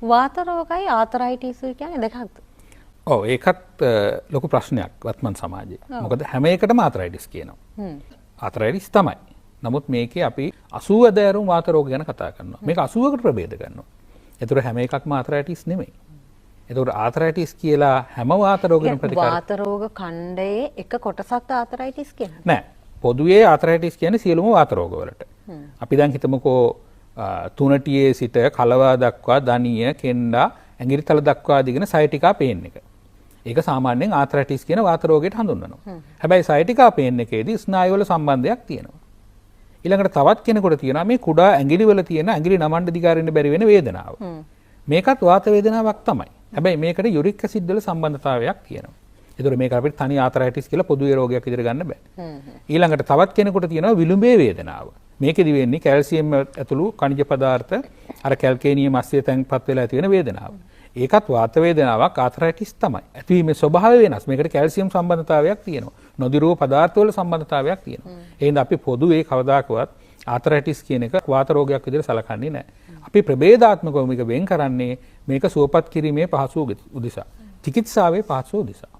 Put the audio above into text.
වාත රෝගයි arthritis කියන්නේ දෙකක්ද? ඔව් ඒකත් ලොකු ප්‍රශ්නයක් වත්මන් සමාජයේ. මොකද හැම එකටම ආතරයිටිස් කියනවා. ආතරයිටිස් තමයි. නමුත් මේකේ අපි 80 දෑරුම් වාත රෝග ගැන කතා කරනවා. මේක 80කට ප්‍රභේද කරනවා. ඒතර හැම එකක්ම ආතරයිටිස් නෙමෙයි. ඒතර ආතරයිටිස් කියලා හැම වාත රෝගෙම ප්‍රතිකාර වාත රෝග ඛණ්ඩයේ එක කොටසක් ආතරයිටිස් කියන්නේ. නෑ. පොදුවේ ආතරයිටිස් කියන්නේ සියලුම වාත රෝග වලට. අපි දැන් හිතමුකෝ තුනටියේ සිට කලවා දක්වා දණිය, කෙන්ඩා, ඇඟිලිතල දක්වා දිගන සයිටිකා පේන් එක. ඒක සාමාන්‍යයෙන් ආතරයිටිස් කියන වාත රෝගයට හඳුන්වනවා. හැබැයි සයිටිකා පේන් එකේදී ස්නායු වල සම්බන්ධයක් තියෙනවා. ඊළඟට තවත් කෙනෙකුට තියෙනවා මේ කුඩා ඇඟිලි වල තියෙන ඇඟිලි නමන්න දිගාරින්න බැරි වෙන වේදනාව. මේකත් වාත වේදනාවක් තමයි. හැබැයි මේකට යුරික් ඇසිඩ් වල සම්බන්ධතාවයක් තියෙනවා. ඒතර මේක අපිට තනි ආතරයිටිස් කියලා පොදුවේ රෝගයක් විදිහට ගන්න බෑ. ඊළඟට තවත් කෙනෙකුට තියෙනවා විලුඹේ වේදනාව. මේකෙදි වෙන්නේ කැල්සියම් ඇතුළු khනිජ පදාර්ථ අර කැල්කේනියම් අස්සිය තැන්පත් වෙලා තියෙන වේදනාව. ඒකත් වාත වේදනාවක් ආතරයිටිස් තමයි. ඇතිවීමේ ස්වභාවය වෙනස්. මේකට කැල්සියම් සම්බන්ධතාවයක් තියෙනවා. නොදිරුව පදාර්ථ වල සම්බන්ධතාවයක් තියෙනවා. ඒ හින්දා අපි පොදුවේ කවදාකවත් ආතරයිටිස් කියන එක වාත රෝගයක් විදිහට සලකන්නේ නැහැ. අපි ප්‍රභේදාත්මකව මේක වෙන් කරන්නේ මේක සුවපත් කිරීමේ පහසුව උදෙසා. චිකිත්සාවේ පහසුව උදෙසා.